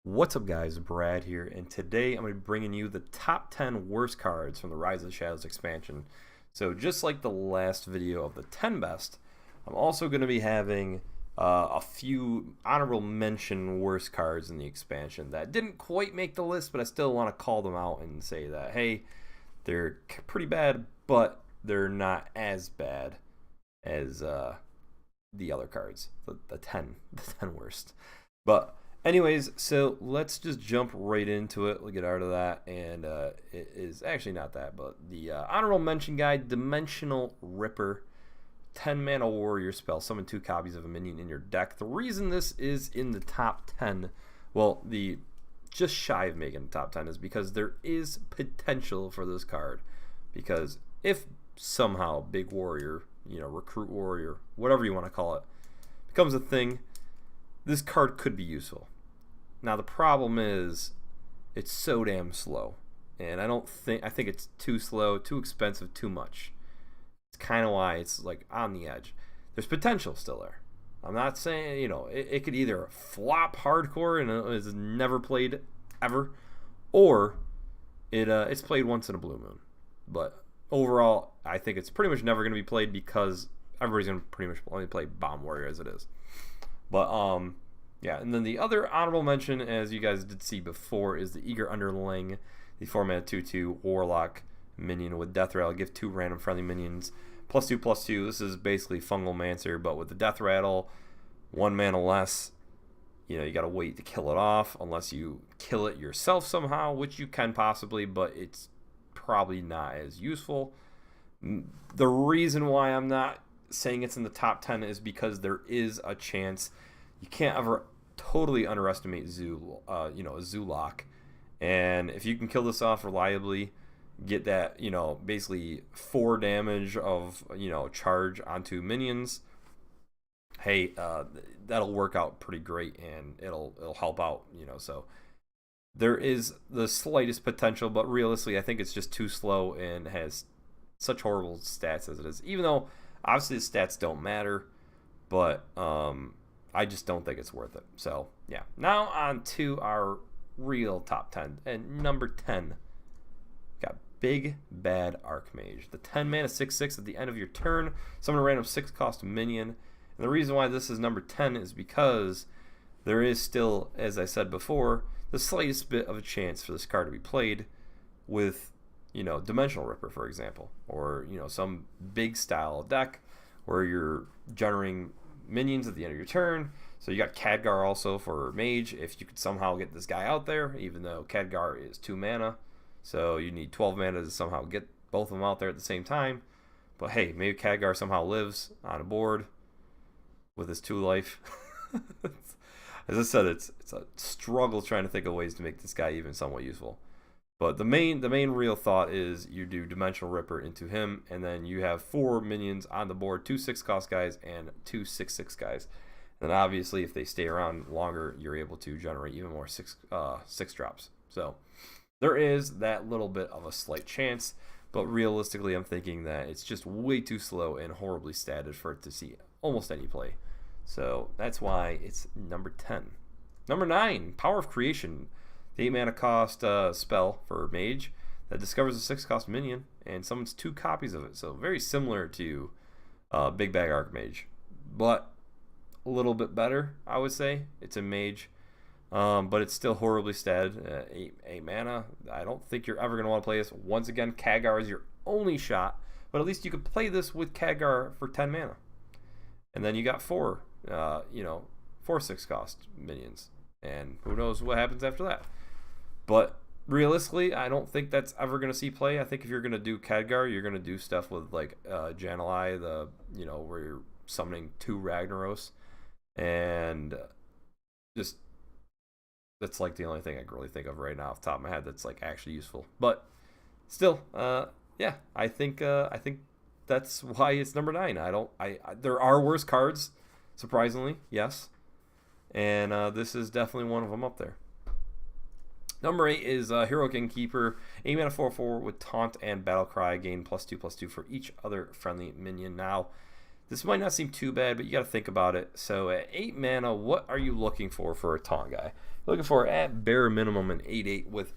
What's up guys, Brad here, and today I'm going to be bringing you the top 10 worst cards from the Rise of the Shadows expansion. So just like the last video of the 10 best, I'm also going to be having a few honorable mention worst cards in the expansion that didn't quite make the list, but I still want to call them out and say that, hey, they're pretty bad, but they're not as bad as the other cards, the 10 worst. But anyways, so let's just jump right into it. We'll get out of that, and it is actually not that, but the honorable mention guy, Dimensional Ripper, 10 mana warrior spell, summon 2 copies of a minion in your deck. The reason this is in the top 10, well, the just shy of making the top 10, is because there is potential for this card. Because if somehow Big Warrior, Recruit Warrior, whatever you want to call it, becomes a thing, this card could be useful. Now the problem is it's so damn slow, and I think it's too slow, too expensive, too much. It's kind of why it's like on the edge. There's potential still there. I'm not saying, it could either flop hardcore and is never played ever, or it's played once in a blue moon. But overall, I think it's pretty much never going to be played because everybody's going to pretty much only play Bomb Warrior as it is. But yeah, and then the other honorable mention, as you guys did see before, is the Eager Underling, the 4-mana 2/2 Warlock minion with Death Rattle. Give 2 random friendly minions +2/+2. This is basically Fungal Mancer, but with the Death Rattle, 1 mana less. You got to wait to kill it off unless you kill it yourself somehow, which you can possibly, but it's probably not as useful. The reason why I'm not saying it's in the top 10 is because there is a chance. You can't ever totally underestimate Zoolock, and if you can kill this off reliably, get that basically 4 damage of charge onto minions, hey, that'll work out pretty great, and it'll help out. So there is the slightest potential, but realistically, I think it's just too slow and has such horrible stats as it is. Even though obviously the stats don't matter, but I just don't think it's worth it. So yeah, now on to our real top 10. And number 10, got Big Bad Archmage. The 10 mana 6/6 at the end of your turn, summon a random 6-cost minion. And the reason why this is number 10 is because there is still, as I said before, the slightest bit of a chance for this card to be played with Dimensional Ripper, for example, or some big style deck where you're generating minions at the end of your turn. So you got Khadgar also for Mage, if you could somehow get this guy out there, even though Khadgar is 2 mana, so you need 12 mana to somehow get both of them out there at the same time. But hey, maybe Khadgar somehow lives on a board with his 2 life. As I said, it's a struggle trying to think of ways to make this guy even somewhat useful. But the main real thought is you do Dimensional Ripper into him, and then you have 4 minions on the board, 2 6-cost guys and 2 6/6 guys. And obviously, if they stay around longer, you're able to generate even more 6 drops. So there is that little bit of a slight chance, but realistically, I'm thinking that it's just way too slow and horribly statted for it to see almost any play. So that's why it's number 10. Number 9, Power of Creation. The 8 mana cost spell for Mage that discovers a 6-cost minion and summons 2 copies of it. So very similar to Big Bag Archmage, but a little bit better, I would say. It's a Mage, but it's still horribly statted. 8 mana. I don't think you're ever going to want to play this. Once again, Khadgar is your only shot, but at least you could play this with Khadgar for 10 mana. And then you got 4 6-cost minions. And who knows what happens after that. But realistically, I don't think that's ever going to see play. I think if you're going to do Khadgar, you're going to do stuff with like Jan'alai, where you're summoning 2 Ragnaros, and just that's like the only thing I can really think of right now off the top of my head that's like actually useful. But still, yeah, I think that's why it's number 9. There are worse cards, surprisingly, yes, and this is definitely one of them up there. Number 8 is Hero Keeper. 8 mana 4/4 with Taunt and Battle Cry. Gain +2/+2 for each other friendly minion. Now, This might not seem too bad, but you got to think about it. So at 8 mana, what are you looking for a taunt guy? You're looking for, at bare minimum, an 8/8 with,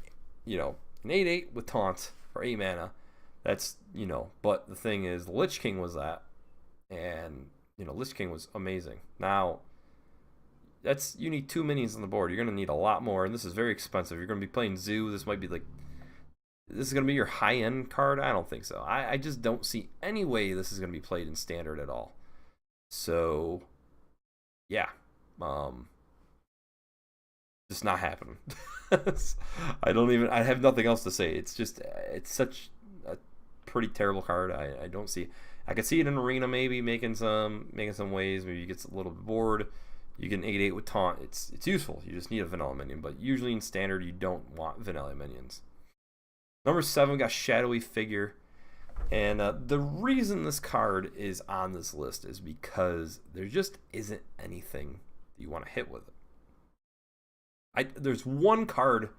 an 8/8 with taunt for 8 mana. That's, but the thing is, Lich King was that. And, Lich King was amazing. Now, you need 2 minions on the board. You're going to need a lot more, and this is very expensive. You're going to be playing Zoo. This might be like, this is going to be your high-end card? I don't think so. I just don't see any way this is going to be played in Standard at all. So, yeah. Just not happening. I have nothing else to say. It's such a pretty terrible card. I don't see. I could see it in Arena maybe making some waves. Maybe you get a little bit bored. You get an 8/8 with taunt. It's useful. You just need a vanilla minion, but usually in Standard you don't want vanilla minions. Number 7 got Shadowy Figure, and the reason this card is on this list is because there just isn't anything that you want to hit with it. There's one card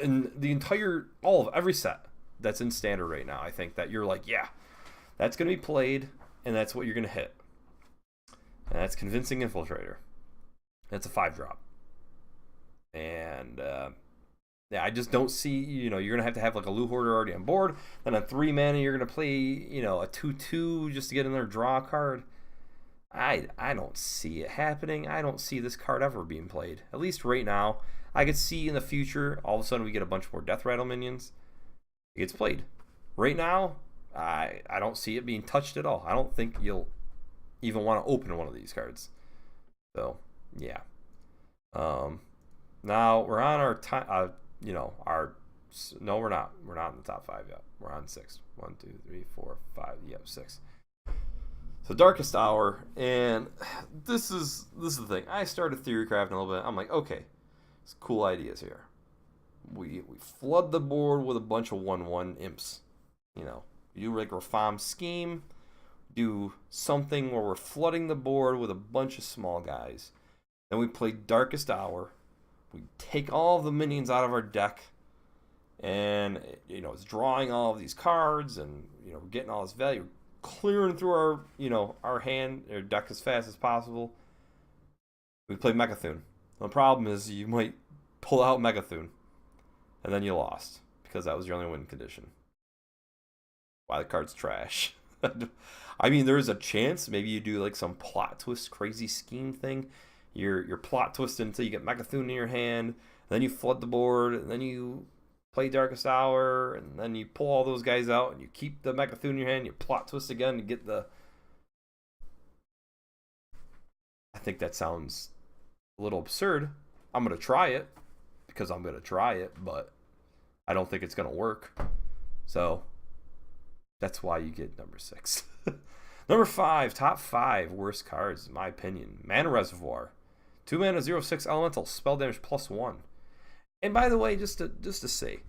in the entire every set that's in Standard right now, I think, that you're like, yeah, that's going to be played, and that's what you're going to hit. And that's Convincing Infiltrator. That's a 5-drop. And yeah, I just don't see, you're going to have like a Loot Hoarder already on board. Then on 3 mana, you're going to play, a 2/2 just to get another draw card. I don't see it happening. I don't see this card ever being played. At least right now. I could see in the future, all of a sudden we get a bunch more Death Rattle minions. It gets played. Right now, I don't see it being touched at all. I don't think you'll even want to open one of these cards. So, yeah. Now we're on our time. No, we're not. We're not in the top 5 yet. We're on 6. 1, 2, 3, 4, 5. Yep, 6. So Darkest Hour, and this is the thing. I started theory crafting a little bit. I'm like, okay, some cool ideas here. We flood the board with a bunch of 1/1 imps. You do like Rafam scheme. Do something where we're flooding the board with a bunch of small guys. Then we play Darkest Hour. We take all of the minions out of our deck, and it's drawing all of these cards, and we're getting all this value, clearing through our hand or deck as fast as possible. We play Megathune. The problem is you might pull out Megathune, and then you lost because that was your only win condition. Why the card's trash. I mean, there is a chance maybe you do like some plot twist, crazy scheme thing. You're plot twisting until you get Megathune in your hand, then you flood the board, and then you play Darkest Hour, and then you pull all those guys out, and you keep the Megathune in your hand, you plot twist again to get the... I think that sounds a little absurd. I'm going to try it, because I'm going to try it, but I don't think it's going to work. So, that's why you get number 6. Number 5, top 5 worst cards, in my opinion. Mana Reservoir. 2 mana, 0/6 elemental, spell damage +1. And by the way, just to say,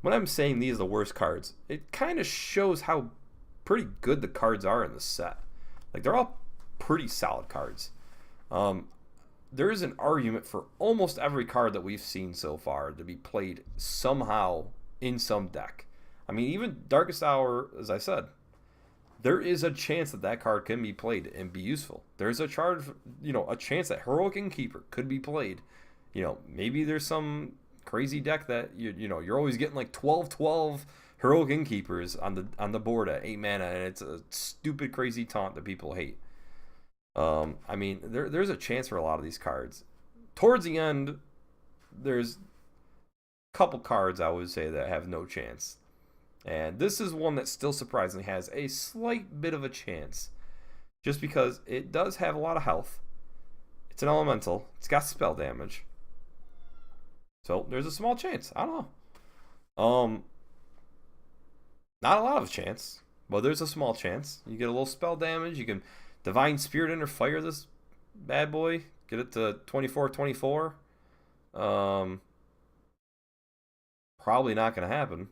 when I'm saying these are the worst cards, it kind of shows how pretty good the cards are in the set. Like, they're all pretty solid cards. There is an argument for almost every card that we've seen so far to be played somehow in some deck. I mean, even Darkest Hour, as I said, there is a chance that card can be played and be useful. There's a chance that Heroic Innkeeper could be played. Maybe there's some crazy deck that you're always getting like 12/12 Heroic Innkeepers on the board at 8 mana, and it's a stupid crazy taunt that people hate. I mean, there's a chance for a lot of these cards. Towards the end, there's a couple cards I would say that have no chance. And this is one that still surprisingly has a slight bit of a chance. Just because it does have a lot of health. It's an elemental. It's got spell damage. So there's a small chance. I don't know. Not a lot of a chance. But there's a small chance. You get a little spell damage. You can Divine Spirit Enter Fire this bad boy. Get it to 24/24. Probably not going to happen.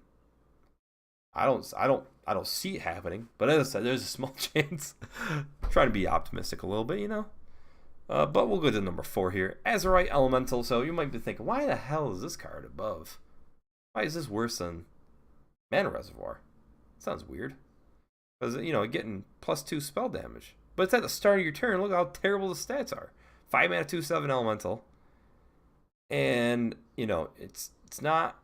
I don't see it happening, but as I said, there's a small chance. I'm trying to be optimistic a little bit, But we'll go to number 4 here. Azurite Elemental. So you might be thinking, why the hell is this card above? Why is this worse than Mana Reservoir? Sounds weird. because, you know, getting +2 spell damage. But it's at the start of your turn. Look how terrible the stats are. 5 mana, 2/7 elemental. And, you know, it's not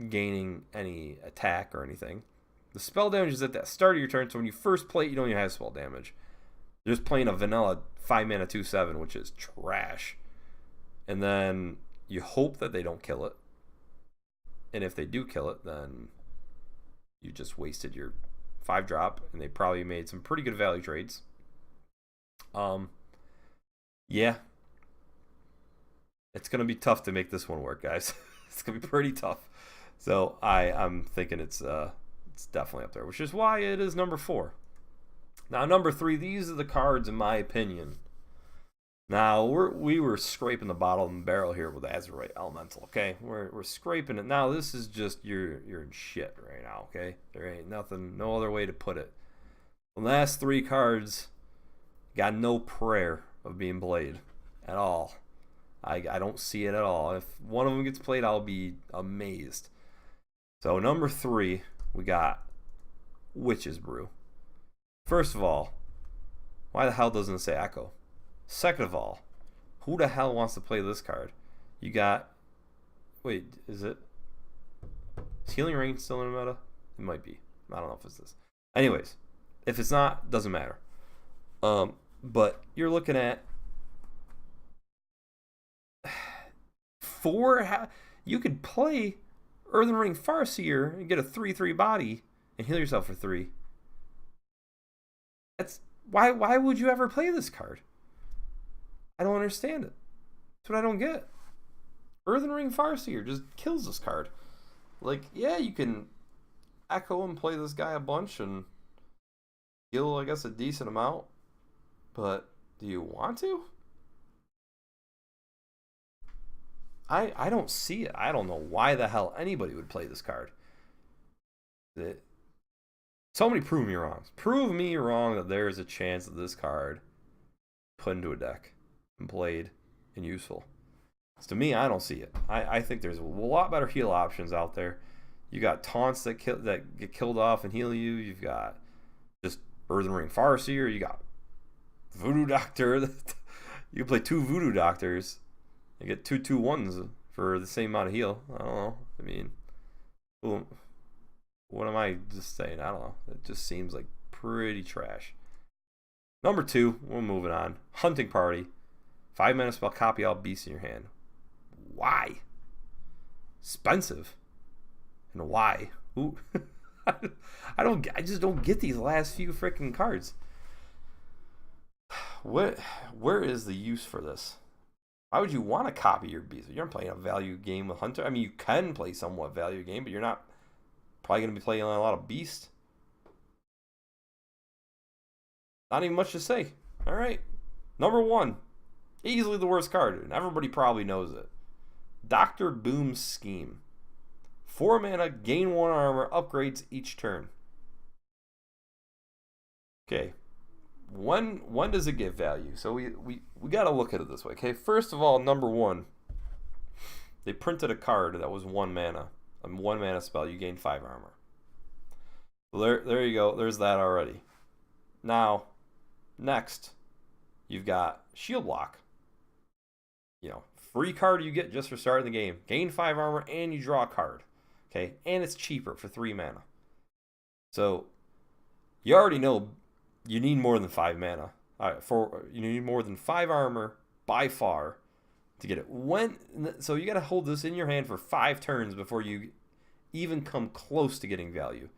gaining any attack or anything. The spell damage is at the start of your turn, so when you first play it, you don't even have spell damage. You're just playing a vanilla 5 mana, 2/7, which is trash. And then you hope that they don't kill it. And if they do kill it, then you just wasted your 5-drop, and they probably made some pretty good value trades. Yeah. It's going to be tough to make this one work, guys. It's going to be pretty tough. So I'm thinking it's definitely up there, which is why it is number 4. Now, number 3, these are the cards, in my opinion. Now, we were scraping the bottom and barrel here with Azurite Elemental, okay? We're scraping it. Now, this is just, you're in shit right now, okay? There ain't nothing, no other way to put it. The last 3 cards got no prayer of being played at all. I don't see it at all. If one of them gets played, I'll be amazed. So, number 3, we got Witch's Brew. First of all, why the hell doesn't it say Echo? Second of all, who the hell wants to play this card? You got... Wait, is Healing Rain still in the meta? It might be. I don't know if it's this. Anyways, if it's not, doesn't matter. But you're looking at 4... You could play Earthen Ring Farseer and get a 3/3 body and heal yourself for 3. That's... Why would you ever play this card? I don't understand it. That's what I don't get. Earthen Ring Farseer just kills this card. Like, yeah, you can Echo and play this guy a bunch and heal, I guess, a decent amount. But do you want to? I don't see it. I don't know why the hell anybody would play this card. Somebody prove me wrong. Prove me wrong that there is a chance that this card put into a deck and played and useful. So to me, I don't see it. I think there's a lot better heal options out there. You got taunts that get killed off and heal you. You've got just Earthen Ring Farseer. You got Voodoo Doctor. You can play 2 Voodoo Doctors and get 2/2/1s for the same amount of heal. I don't know. I mean, what am I just saying? I don't know. It just seems like pretty trash. Number 2, we're moving on. Hunting Party. 5 mana spell, copy all beasts in your hand. Why? Expensive. And why? Who? I just don't get these last few freaking cards. Where is the use for this? Why would you want to copy your beast? You're not playing a value game with Hunter. I mean, you can play somewhat value game, but you're not probably going to be playing a lot of beast. Not even much to say. All right. Number 1. Easily the worst card, and everybody probably knows it. Dr. Boom's Scheme. 4 mana, gain 1 armor, upgrades each turn. Okay. When does it get value? So we got to look at it this way. Okay, first of all, number 1, they printed a card that was 1 mana. A 1 mana spell, you gain 5 armor. Well, there you go. There's that already. Now, next, you've got Shield Block. You know, free card you get just for starting the game. Gain 5 armor and you draw a card. Okay, and it's cheaper for 3 mana. So, you already know you need more than 5 mana. You need more than 5 armor by far to get it. So you got to hold this in your hand for 5 turns before you even come close to getting value.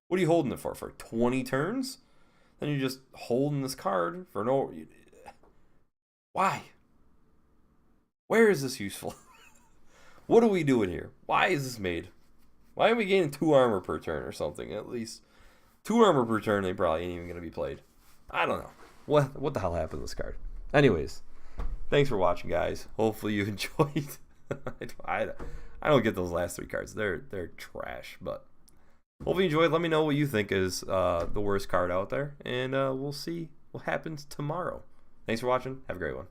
What are you holding it for? For 20 turns? Then you're just holding this card for no... Why? Where is this useful? What are we doing here? Why is this made? Why are we gaining 2 armor per turn or something? At least 2 armor per turn, they probably ain't even going to be played. I don't know. What the hell happened to this card? Anyways, thanks for watching, guys. Hopefully you enjoyed. I don't get those last 3 cards. They're trash, but hopefully you enjoyed. Let me know what you think is the worst card out there, and we'll see what happens tomorrow. Thanks for watching. Have a great one.